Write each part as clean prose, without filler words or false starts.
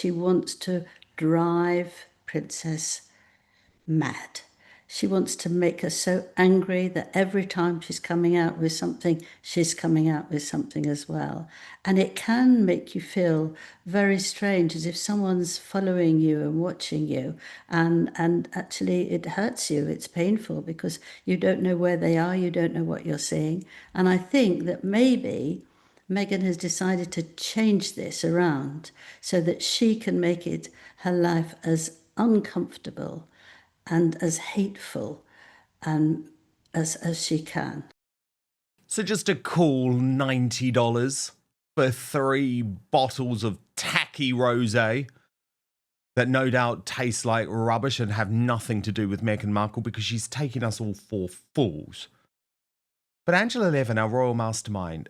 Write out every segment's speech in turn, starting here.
she wants to drive Princess mad. She wants to make her so angry that every time she's coming out with something, she's coming out with something as well. And it can make you feel very strange, as if someone's following you and watching you. And actually, it hurts you. It's painful because you don't know where they are, you don't know what you're seeing. And I think that maybe Meghan has decided to change this around so that she can make it her life as uncomfortable and as hateful as she can. So just a cool $90 for 3 bottles of tacky rosé that no doubt taste like rubbish and have nothing to do with Meghan Markle because she's taking us all for fools. But Angela Levin, our royal mastermind,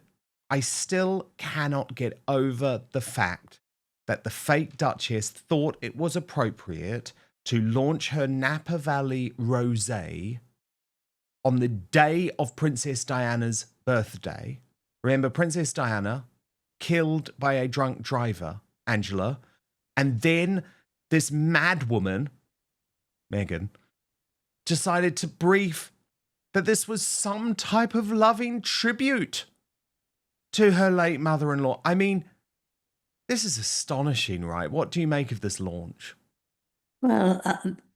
I still cannot get over the fact that the fake Duchess thought it was appropriate to launch her Napa Valley rosé on the day of Princess Diana's birthday. Remember, Princess Diana killed by a drunk driver, Angela, and then this mad woman, Meghan, decided to brief that this was some type of loving tribute to her late mother-in-law. I mean, this is astonishing, right? What do you make of this launch? Well,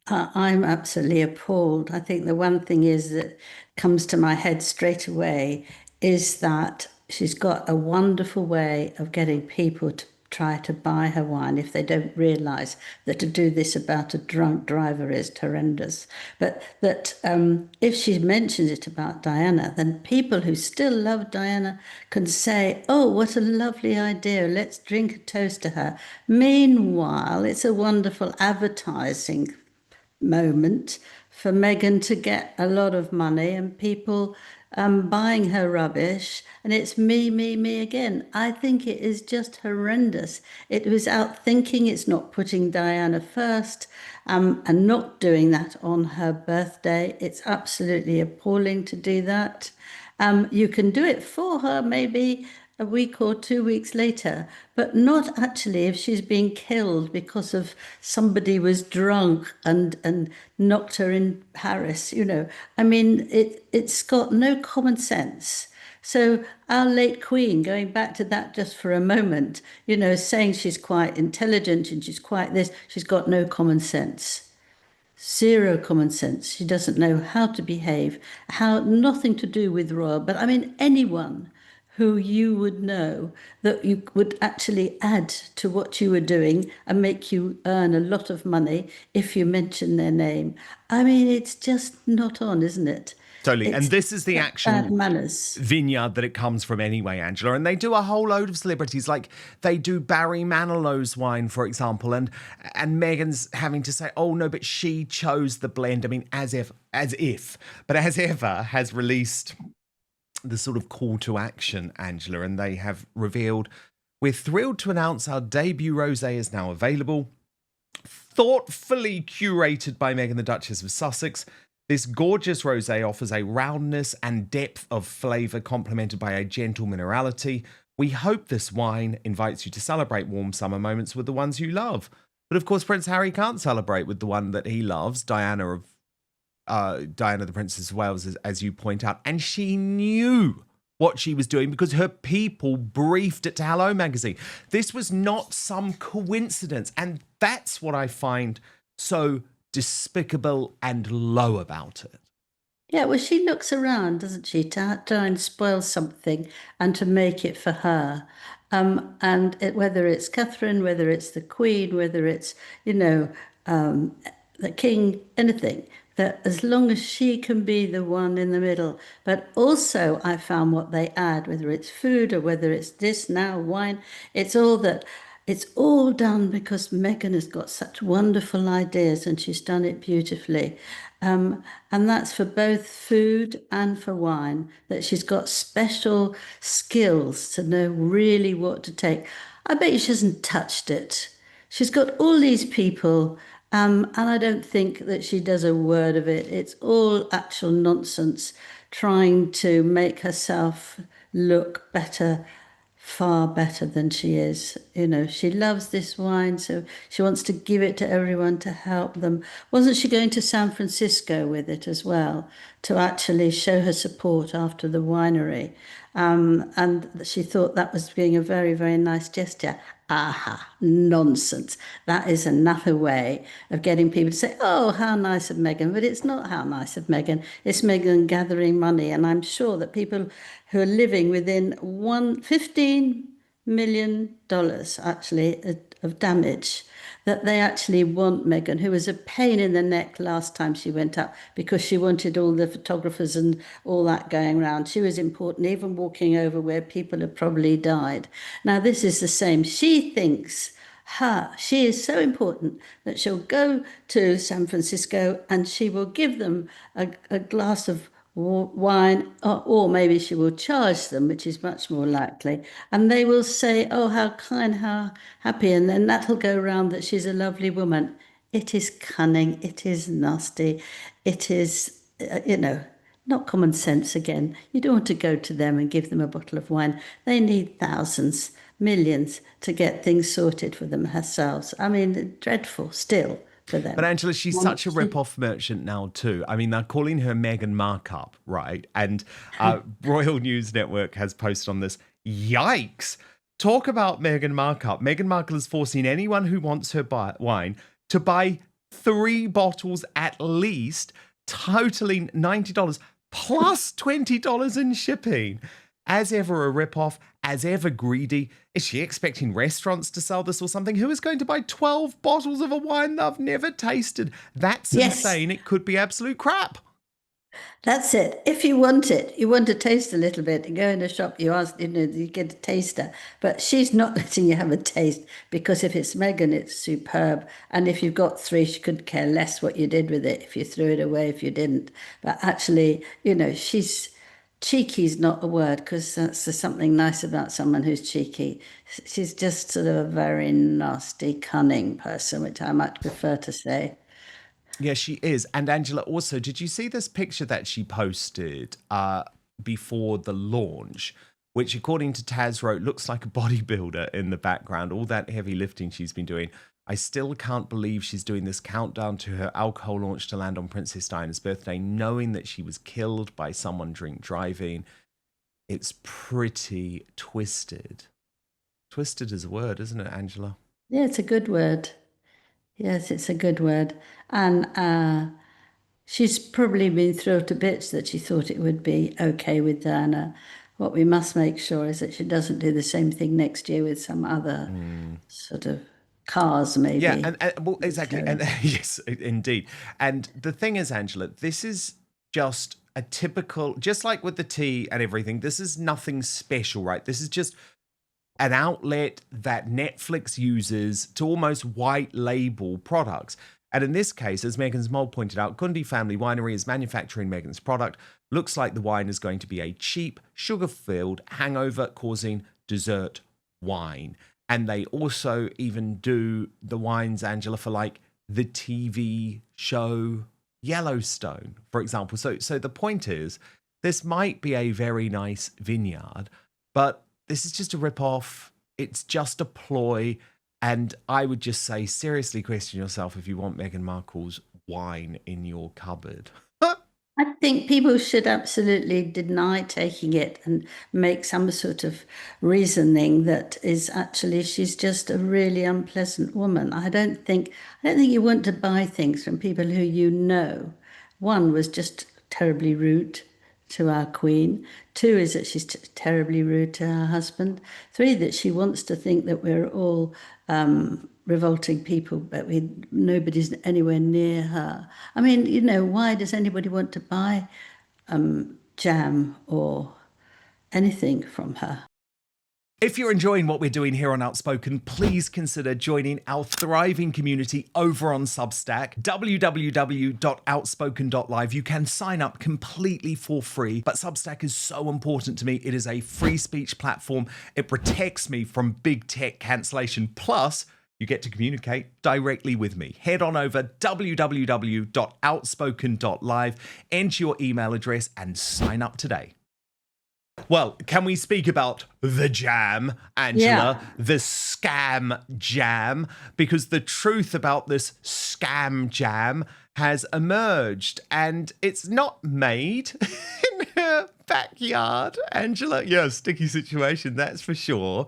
I'm absolutely appalled. I think the one thing is that comes to my head straight away is that she's got a wonderful way of getting people to try to buy her wine if they don't realise that to do this about a drunk driver is horrendous. But that if she mentions it about Diana, then people who still love Diana can say, oh, what a lovely idea, let's drink a toast to her. Meanwhile, it's a wonderful advertising moment for Meghan to get a lot of money and people buying her rubbish. And it's me, me, me again. I think it is just horrendous. It was out thinking, it's not putting Diana first and not doing that on her birthday. It's absolutely appalling to do that. You can do it for her maybe a week or 2 weeks later, but not actually if she's being killed because of somebody was drunk and knocked her in Paris. I mean, it's got no common sense. So our late queen, going back to that just for a moment, saying she's quite intelligent and she's quite this, she's got no common sense. Zero common sense. She doesn't know how to behave, nothing to do with royal, but I mean, anyone who you would know that you would actually add to what you were doing and make you earn a lot of money if you mention their name. I mean, it's just not on, isn't it? Totally. It's And this is the bad actual manners. vineyard that it comes from anyway, Angela. And they do a whole load of celebrities, like they do Barry Manilow's wine, for example, and Meghan's having to say, oh no, but she chose the blend. I mean, as if, but as ever has released the sort of call to action, Angela, and they have revealed, we're thrilled to announce our debut rosé is now available. Thoughtfully curated by Meghan the Duchess of Sussex, this gorgeous rosé offers a roundness and depth of flavour complemented by a gentle minerality. We hope this wine invites you to celebrate warm summer moments with the ones you love. But of course, Prince Harry can't celebrate with the one that he loves, Diana the Princess of Wales, as you point out. And she knew what she was doing because her people briefed it to Hello Magazine. This was not some coincidence. And that's what I find so despicable and low about it. Yeah, well, she looks around, doesn't she, to try and spoil something and to make it for her. Whether it's Catherine, whether it's the Queen, whether it's, the King, anything, that as long as she can be the one in the middle. But also, I found what they add, whether it's food or whether it's this now, wine, it's all that. It's all done because Meghan has got such wonderful ideas and she's done it beautifully. And that's for both food and for wine, that she's got special skills to know really what to take. I bet you she hasn't touched it. She's got all these people, and I don't think that she does a word of it. It's all actual nonsense, trying to make herself look better far better than she is. You know, she loves this wine, so she wants to give it to everyone to help them. Wasn't she going to San Francisco with it as well to actually show her support after the winery? And she thought that was being a very, very nice gesture. Aha, nonsense. That is another way of getting people to say, oh, how nice of Meghan. But it's not how nice of Meghan. It's Meghan gathering money. And I'm sure that people who are living within $15 million actually of damage, that they actually want Meghan, who was a pain in the neck last time she went up because she wanted all the photographers and all that going around. She was important, even walking over where people have probably died. Now, this is the same. She thinks she is so important that she'll go to San Francisco and she will give them a glass of wine, or maybe she will charge them, which is much more likely. And they will say, oh, how kind, how happy. And then that'll go around that she's a lovely woman. It is cunning. It is nasty. It is, not common sense again. You don't want to go to them and give them a bottle of wine. They need thousands, millions to get things sorted for themselves. I mean, dreadful still for them. But Angela, she's such a rip-off merchant now too. I mean, they're calling her Meghan Markle, right? And Royal News Network has posted on this. Yikes! Talk about Meghan Markle. Meghan Markle is forcing anyone who wants her wine to buy 3 bottles at least, totaling $90 plus $20 in shipping. As ever a rip-off, as ever greedy. Is she expecting restaurants to sell this or something? Who is going to buy 12 bottles of a wine they've never tasted? That's insane. It could be absolute crap. That's it. If you want it, you want to taste a little bit, you go in a shop, you ask, you get a taster. But she's not letting you have a taste because if it's Meghan, it's superb. And if you've got 3, she could care less what you did with it, if you threw it away, if you didn't. But actually, she's cheeky is not a word because that's something nice about someone who's cheeky. She's just sort of a very nasty, cunning person, which I much prefer to say. Yeah, she is. And Angela, also, did you see this picture that she posted before the launch, which according to Taz wrote, looks like a bodybuilder in the background, all that heavy lifting she's been doing. I still can't believe she's doing this countdown to her alcohol launch to land on Princess Diana's birthday, knowing that she was killed by someone drink driving. It's pretty twisted. Twisted is a word, isn't it, Angela? Yeah, it's a good word. Yes, it's a good word. And she's probably been thrilled to bits that she thought it would be okay with Diana. What we must make sure is that she doesn't do the same thing next year with some other sort of cars, maybe. Yeah, well, exactly. And yes, indeed. And the thing is, Angela, this is just a typical, just like with the tea and everything, this is nothing special, right? This is just an outlet that Netflix uses to almost white label products. And in this case, as Meghan's mole pointed out, Kundi Family Winery is manufacturing Meghan's product. Looks like the wine is going to be a cheap, sugar-filled, hangover-causing dessert wine. And they also even do the wines, Angela, for like the TV show Yellowstone, for example. So the point is, this might be a very nice vineyard, but this is just a rip-off. It's just a ploy. And I would just say, seriously question yourself if you want Meghan Markle's wine in your cupboard. I think people should absolutely deny taking it and make some sort of reasoning that is actually she's just a really unpleasant woman. I don't think you want to buy things from people who you know. One was just terribly rude to our Queen. 2 is that she's terribly rude to her husband. 3, that she wants to think that we're all revolting people, but nobody's anywhere near her. I mean, why does anybody want to buy jam or anything from her? If you're enjoying what we're doing here on Outspoken, please consider joining our thriving community over on Substack, www.outspoken.live. You can sign up completely for free, but Substack is so important to me. It is a free speech platform. It protects me from big tech cancellation. Plus, you get to communicate directly with me. Head on over www.outspoken.live, enter your email address, and sign up today. Well, can we speak about the jam, Angela? Yeah. The scam jam? Because the truth about this scam jam has emerged and it's not made in her backyard, Angela. Yeah, sticky situation, that's for sure.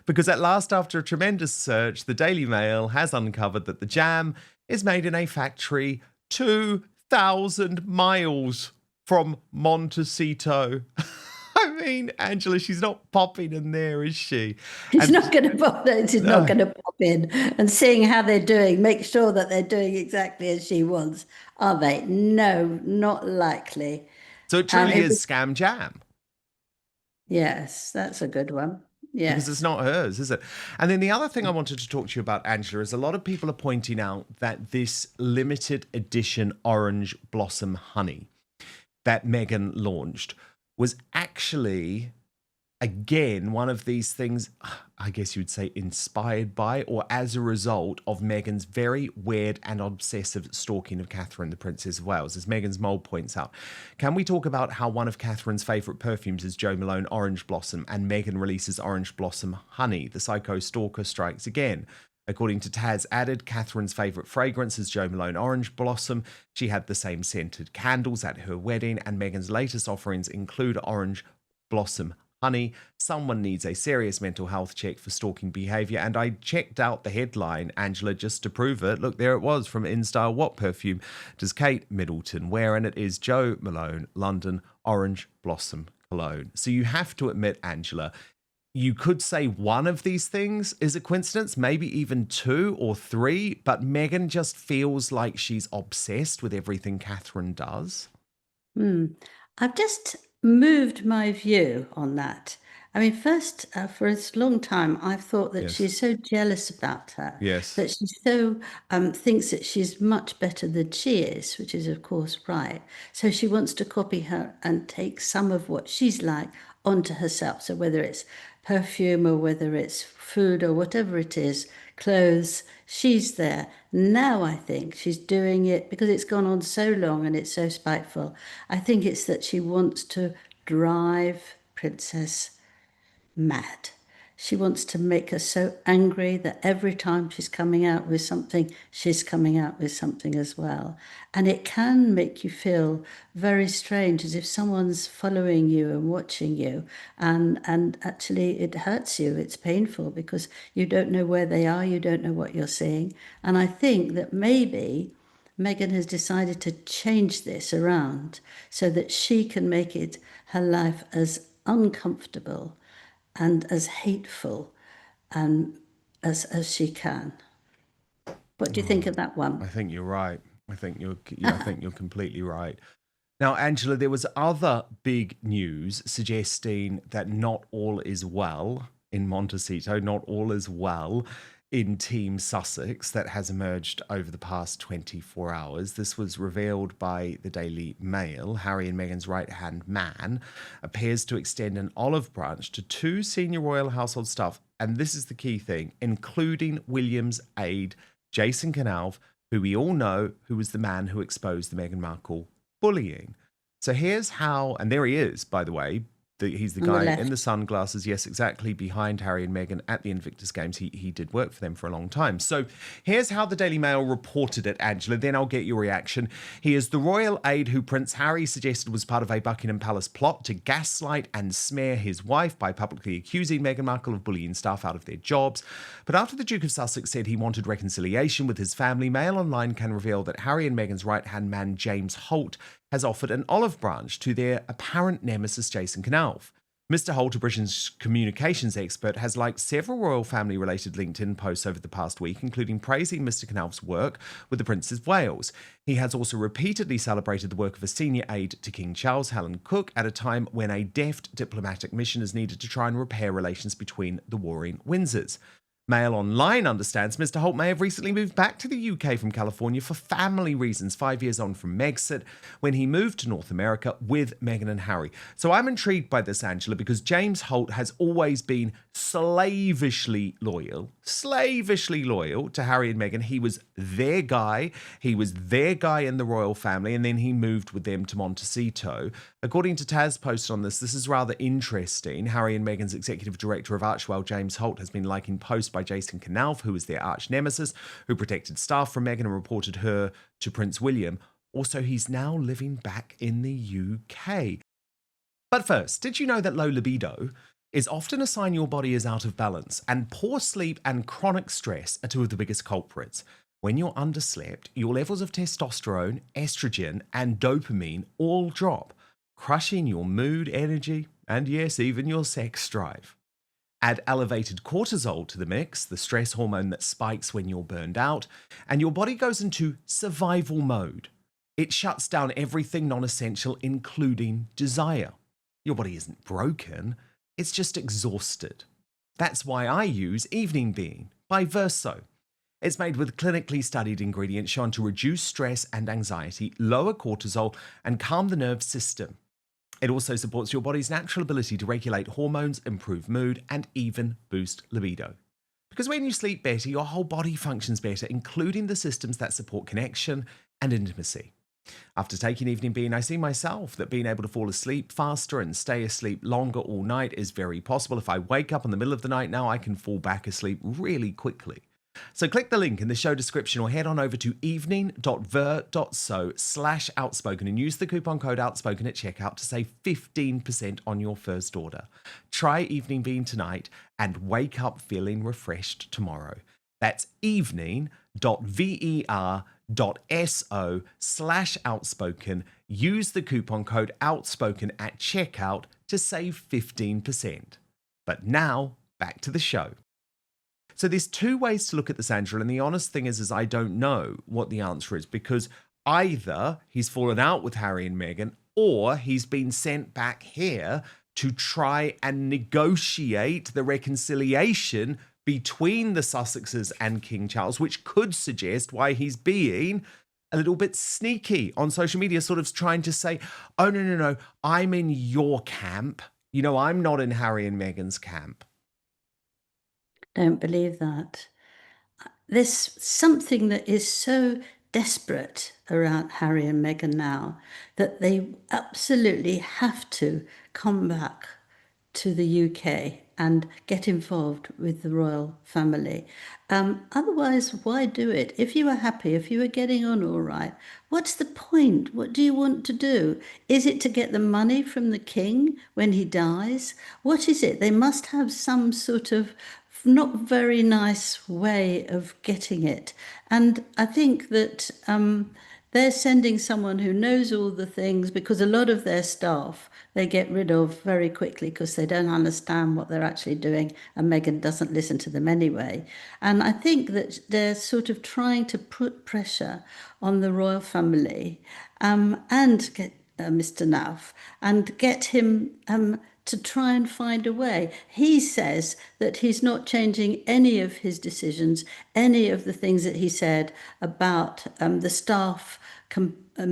Because at last, after a tremendous search, the Daily Mail has uncovered that the jam is made in a factory 2,000 miles from Montecito. I mean, Angela, she's not popping in there, is she? He's And not going to pop. He's not going to pop in and seeing how they're doing. Make sure that they're doing exactly as she wants. Are they? No, not likely. so it truly It is was, scam jam yes, that's a good one. because it's Yes. not hers, is it? And then the other thing I wanted to talk to you about, Angela, is a lot of people are pointing out that this limited edition orange blossom honey that Meghan launched was actually again, one of these things, I guess you'd say, inspired by or as a result of Meghan's very weird and obsessive stalking of Catherine, the Princess of Wales, as Meghan's mole points out. Can we talk about how one of Catherine's favourite perfumes is Jo Malone Orange Blossom and Meghan releases Orange Blossom Honey? The psycho stalker strikes again. According to Taz added, Catherine's favourite fragrance is Jo Malone Orange Blossom. She had the same scented candles at her wedding, and Meghan's latest offerings include Orange Blossom Honey. Someone needs a serious mental health check for stalking behaviour. And I checked out the headline, Angela, just to prove it. Look, there it was from InStyle. What perfume does Kate Middleton wear? And it is Jo Malone London Orange Blossom Cologne. So you have to admit, Angela, you could say one of these things is a coincidence, maybe even two or three, but Meghan just feels like she's obsessed with everything Catherine does. I've just moved my view on that. I mean, first, for a long time, I've thought that Yes. she's so jealous about her, Yes. that she so thinks that she's much better than she is, which is, of course, right. So she wants to copy her and take some of what she's like onto herself. So whether it's perfume or whether it's food or whatever it is, clothes, she's there. Now I think she's doing it because it's gone on so long and it's so spiteful. I think it's that she wants to drive Princess mad. She wants to make her so angry that every time she's coming out with something, she's coming out with something as well. And it can make you feel very strange, as if someone's following you and watching you. And actually, it hurts you. It's painful because you don't know where they are, you don't know what you're seeing. And I think that maybe Meghan has decided to change this around so that she can make it her life as uncomfortable and as hateful as she can. What do you think of that I one? think you're right. I think you're completely right. Now, Angela, there was other big news suggesting that not all is well in Montecito, not all is well in Team Sussex that has emerged over the past 24 hours. This was revealed by the Daily Mail. Harry and Meghan's right-hand man appears to extend an olive branch to two senior royal household staff, and this is the key thing, including William's aide, Jason Knauf, who we all know who was the man who exposed the Meghan Markle bullying. So here's how, and there he is, by the way. He's the On the guy in left. the sunglasses, yes, exactly, behind Harry and Meghan at the Invictus Games. He did work for them for a long time. So here's how the Daily Mail reported it, Angela. Then I'll get your reaction. He is the royal aide who Prince Harry suggested was part of a Buckingham Palace plot to gaslight and smear his wife by publicly accusing Meghan Markle of bullying staff out of their jobs. But after the Duke of Sussex said he wanted reconciliation with his family, Mail Online can reveal that Harry and Meghan's right-hand man, James Holt, has offered an olive branch to their apparent nemesis, Jason Knauf. Mr. Holt, a Britain's communications expert, has liked several royal family-related LinkedIn posts over the past week, including praising Mr. Knauf's work with the Princess of Wales. He has also repeatedly celebrated the work of a senior aide to King Charles, Helen Cook, at a time when a deft diplomatic mission is needed to try and repair relations between the warring Windsors. Mail Online understands Mr. Holt may have recently moved back to the UK from California for family reasons, 5 years on from Megxit, when he moved to North America with Meghan and Harry. So I'm intrigued by this, Angela, because James Holt has always been slavishly loyal to Harry and Meghan. He was their guy. He was their guy in the royal family, and then he moved with them to Montecito. According to Taz posted on this is rather interesting. Harry and Meghan's executive director of Archewell, James Holt, has been liking posts by Jason Knauf, who was their arch nemesis, who protected staff from Meghan and reported her to Prince William. Also, he's now living back in the UK. But first, did you know that low libido is often a sign your body is out of balance, and poor sleep and chronic stress are two of the biggest culprits? When you're underslept, your levels of testosterone, estrogen, and dopamine all drop, crushing your mood, energy, and yes, even your sex drive. Add elevated cortisol to the mix, the stress hormone that spikes when you're burned out, and your body goes into survival mode. It shuts down everything non-essential, including desire. Your body isn't broken, it's just exhausted. That's why I use Evening Bean by Verso. It's made with clinically studied ingredients shown to reduce stress and anxiety, lower cortisol, and calm the nervous system. It also supports your body's natural ability to regulate hormones, improve mood, and even boost libido. Because when you sleep better, your whole body functions better, including the systems that support connection and intimacy. After taking Evening Bean, I see myself that being able to fall asleep faster and stay asleep longer all night is very possible. If I wake up in the middle of the night now, I can fall back asleep really quickly. So click the link in the show description or head on over to evening.ver.so/outspoken and use the coupon code outspoken at checkout to save 15% on your first order. Try Evening Bean tonight and wake up feeling refreshed tomorrow. That's evening.ver.so/outspoken. Use the coupon code outspoken at checkout to save 15%. But now, back to the show. So there's two ways to look at this, Angela, and the honest thing is I don't know what the answer is, because either he's fallen out with Harry and Meghan, or he's been sent back here to try and negotiate the reconciliation between the Sussexes and King Charles, which could suggest why he's being a little bit sneaky on social media, sort of trying to say, oh, no, I'm in your camp. You know, I'm not in Harry and Meghan's camp. Don't believe that. There's something that is so desperate around Harry and Meghan now that they absolutely have to come back to the UK and get involved with the royal family. Otherwise, why do it? If you are happy, if you are getting on all right, what's the point? What do you want to do? Is it to get the money from the king when he dies? What is it? They must have some sort of not very nice way of getting it. And I think that they're sending someone who knows all the things, because a lot of their staff they get rid of very quickly because they don't understand what they're actually doing, and Meghan doesn't listen to them anyway. And I think that they're sort of trying to put pressure on the royal family and get Mr. Knauf and get him to try and find a way. He says that he's not changing any of his decisions, any of the things that he said about the staff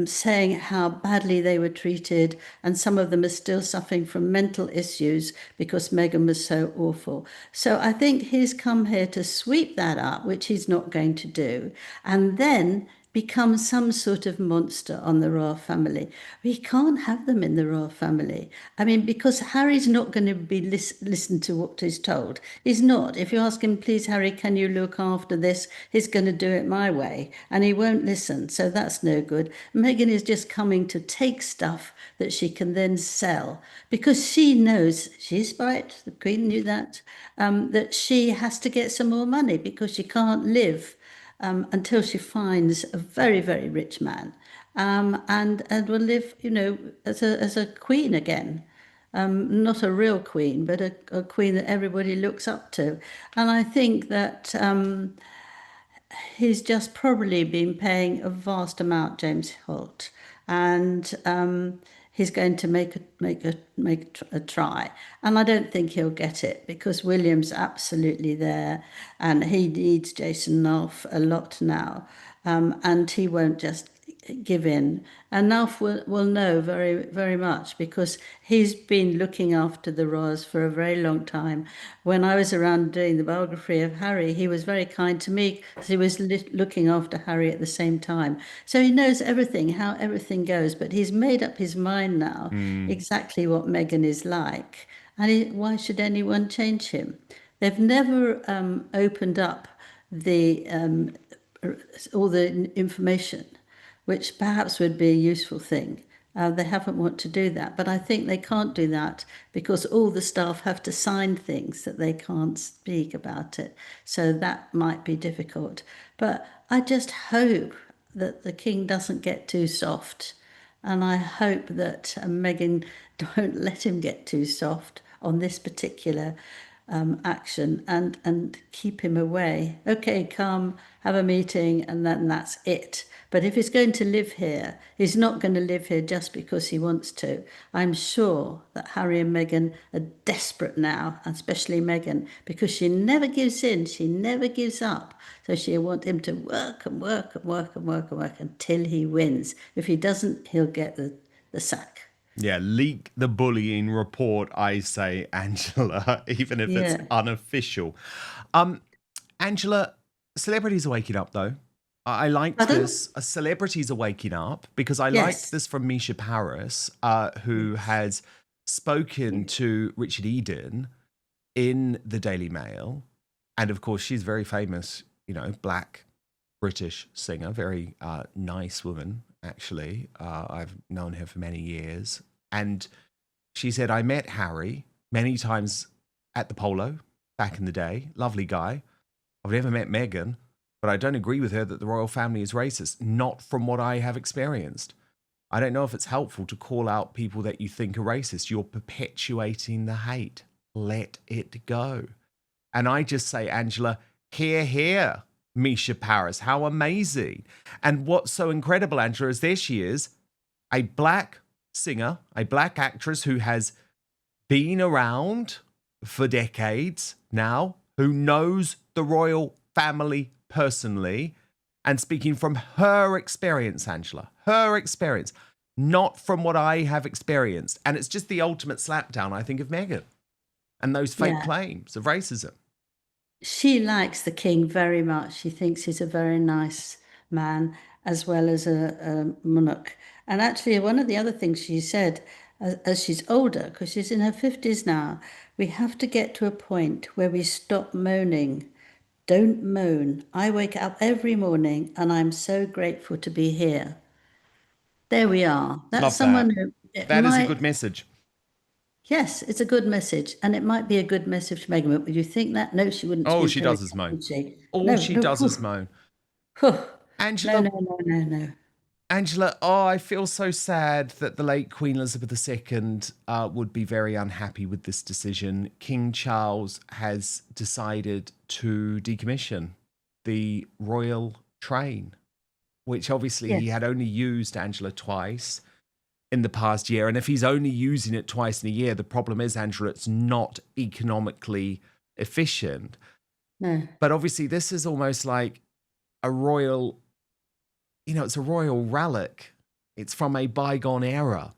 saying how badly they were treated, and some of them are still suffering from mental issues because Meghan was so awful. So I think he's come here to sweep that up, which he's not going to do, and then become some sort of monster on the royal family. We can't have them in the royal family. I mean, because Harry's not going to be listen to what he's told. He's not. If you ask him, please, Harry, can you look after this? He's going to do it my way, and he won't listen. So that's no good. Meghan is just coming to take stuff that she can then sell, because she knows, she's right, the Queen knew that, that she has to get some more money because she can't live until she finds a very, very rich man, and will live, you know, as a queen again. Not a real queen, but a queen that everybody looks up to. And I think that he's just probably been paying a vast amount, James Holt, and he's going to make a try. And I don't think he'll get it, because William's absolutely there, and he needs Jason Knauf a lot now, and he won't just give in. And Nalf will know very, very much because he's been looking after the royals for a very long time. When I was around doing the biography of Harry, he was very kind to me because he was looking after Harry at the same time. So he knows everything, how everything goes, but he's made up his mind now exactly what Meghan is like. And why should anyone change him? They've never opened up the all the information, which perhaps would be a useful thing. They haven't want to do that, but I think they can't do that because all the staff have to sign things that they can't speak about it. So that might be difficult. But I just hope that the king doesn't get too soft. And I hope that Meghan don't let him get too soft on this particular action and keep him away. Okay, come, have a meeting, and then that's it. But if he's going to live here, he's not going to live here just because he wants to. I'm sure that Harry and Meghan are desperate now, especially Meghan, because she never gives in, she never gives up. So she'll want him to work and work and work and work and work until he wins. If he doesn't, he'll get the sack. Yeah, leak the bullying report, I say, Angela, even if it's Yeah. unofficial. Angela, celebrities are waking up, though. I liked Pardon? this. Celebrities are waking up because I liked Yes. this from Misha Paris, who has spoken to Richard Eden in the Daily Mail. And of course, she's very famous, black British singer, very nice woman, actually. I've known her for many years. And she said, I met Harry many times at the polo back in the day. Lovely guy. I've never met Meghan, but I don't agree with her that the royal family is racist. Not from what I have experienced. I don't know if it's helpful to call out people that you think are racist. You're perpetuating the hate. Let it go. And I just say, Angela, hear, hear, Misha Paris. How amazing. And what's so incredible, Angela, is there she is, a black singer, a black actress who has been around for decades now, who knows the royal family personally, and speaking from her experience, Angela, her experience, not from what I have experienced. And it's just the ultimate slapdown, I think, of Meghan and those fake Yeah. claims of racism. She likes the king very much. She thinks he's a very nice man as well as a monarch. And actually, one of the other things she said, as she's older, because she's in her 50s now, we have to get to a point where we stop moaning. Don't moan. I wake up every morning and I'm so grateful to be here. There we are. That's Love someone that. who it That is a might, good message. yes, it's a good message. And it might be a good message to Meghan. Would you think that? No, she wouldn't All speak she her does again, is moan. would she? All No, she no. does is moan. Whew. No, Angela, no, no, no, no. Angela, oh, I feel so sad that the late Queen Elizabeth II would be very unhappy with this decision. King Charles has decided to decommission the royal train, which obviously Yes, he had only used, Angela, twice in the past year. And if he's only using it twice in a year, the problem is, Angela, it's not economically efficient. no. But obviously, this is almost like a royal, it's a royal relic. It's from a bygone era.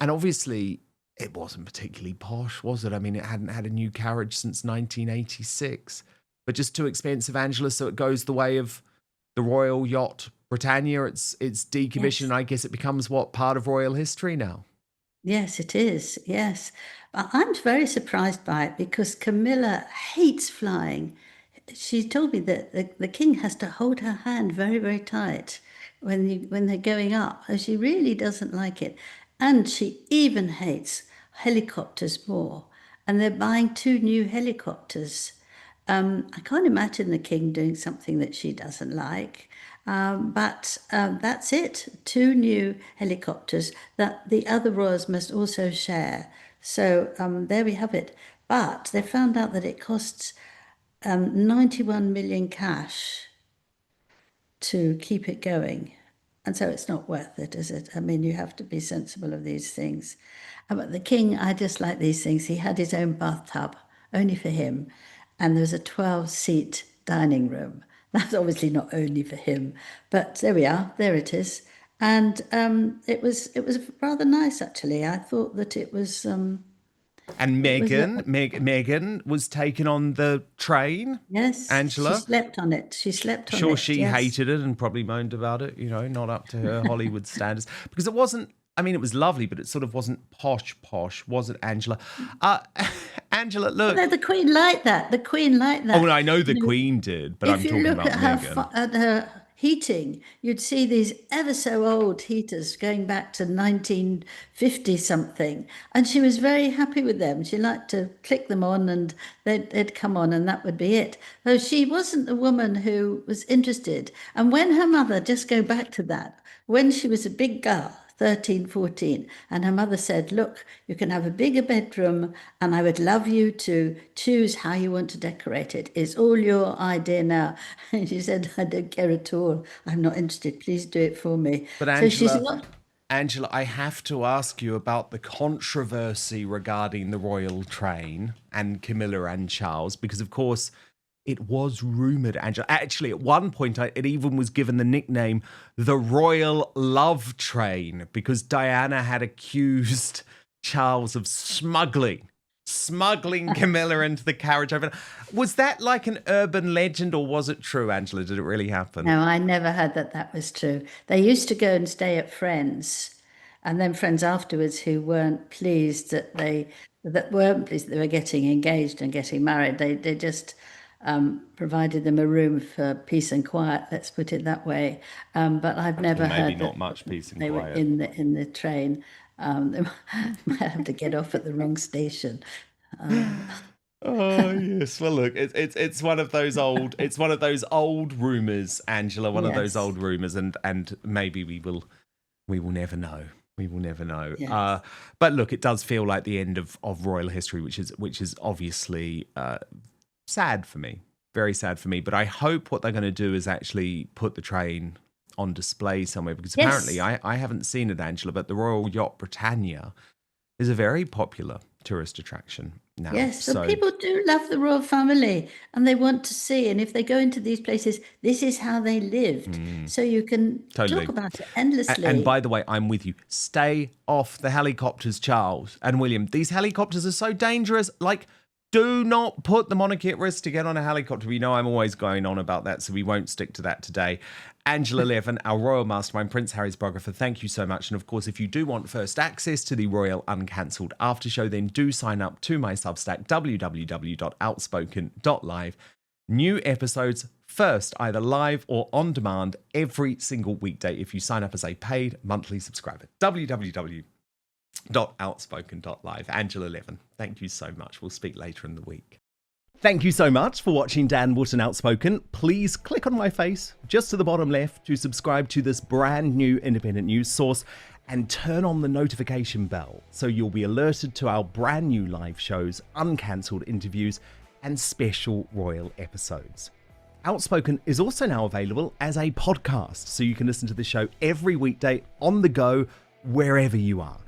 And obviously, it wasn't particularly posh, was it? I mean, it hadn't had a new carriage since 1986, but just too expensive, Angela. So it goes the way of the royal yacht Britannia. It's decommissioned. Yes, I guess it becomes what, part of royal history now. yes, it is. Yes. But I'm very surprised by it because Camilla hates flying. She told me that the king has to hold her hand very, very tight when they're going up. And she really doesn't like it. And she even hates helicopters more. And they're buying two new helicopters. I can't imagine the king doing something that she doesn't like. But that's it. Two new helicopters that the other royals must also share. So there we have it. But they found out that it costs 91 million cash to keep it going. And so it's not worth it, is it? I mean, you have to be sensible of these things. But the king, I just like these things. He had his own bathtub, only for him. And there's a 12-seat dining room. That's obviously not only for him. But there we are. There it is. And it was rather nice, actually. I thought that it was And it was Meghan was taken on the train. yes, she Angela, slept on it. She slept on sure, it. she Yes. hated it and probably moaned about it, not up to her Hollywood standards. Because it wasn't, I mean, it was lovely, but it sort of wasn't posh, was it, Angela? Uh, Angela, But look. the Queen liked that. The Queen liked Oh, that. I know the You know, Queen did, but if I'm you talking look about at her Meghan. heating, you'd see these ever so old heaters going back to 1950 something, and she was very happy with them. She liked to click them on, and they'd come on, and that would be it. Though she wasn't a woman who was interested. And when her mother, just go back to that, when she was a big girl, 13, 14, and her mother said, look, you can have a bigger bedroom, and I would love you to choose how you want to decorate it. It's all your idea now. And she said, I don't care at all. I'm not interested. Please do it for me. But So she's Angela, not. Angela, I have to ask you about the controversy regarding the royal train and Camilla and Charles, because of course it was rumored, Angela. Actually, at one point, it even was given the nickname the Royal Love Train because Diana had accused Charles of smuggling Camilla into the carriage. Was that like an urban legend or was it true, Angela? Did it really happen? No, I never heard that that was true. They used to go and stay at friends, and then friends afterwards who weren't pleased that they were getting engaged and getting married. They just provided them a room for peace and quiet. Let's put it that way. But I've Or never maybe heard not that much peace and they were quiet. in the train. They might have to get off at the wrong station. Oh yes. Well, look, it's one of those old rumors, Angela. One of those Yes, old rumors, and maybe we will never know. We will never know. yes, But look, it does feel like the end of royal history, which is obviously sad for me, very sad for me. But I hope what they're going to do is actually put the train on display somewhere because apparently yes. I haven't seen it, Angela, but the Royal Yacht Britannia is a very popular tourist attraction now. Yes, so So people do love the royal family and they want to see. And if they go into these places, this is how they lived. So you can talk totally. about it And endlessly. by the way, I'm with you. Stay off the helicopters, Charles and William. These helicopters are so dangerous. Like, do not put the monarchy at risk to get on a helicopter. We know I'm always going on about that, so we won't stick to that today. Angela Levin, our Royal Mastermind, Prince Harry's biographer, thank you so much. And of course, if you do want first access to the Royal Uncancelled After Show, then do sign up to my Substack, www.outspoken.live. New episodes first, either live or on demand, every single weekday if you sign up as a paid monthly subscriber. www.outspoken.live. Angela Levin, thank you so much. We'll speak later in the week. Thank you so much for watching Dan Wootton Outspoken. Please click on my face just to the bottom left to subscribe to this brand new independent news source and turn on the notification bell so you'll be alerted to our brand new live shows, uncancelled interviews, and special royal episodes. Outspoken is also now available as a podcast, so you can listen to the show every weekday on the go, wherever you are.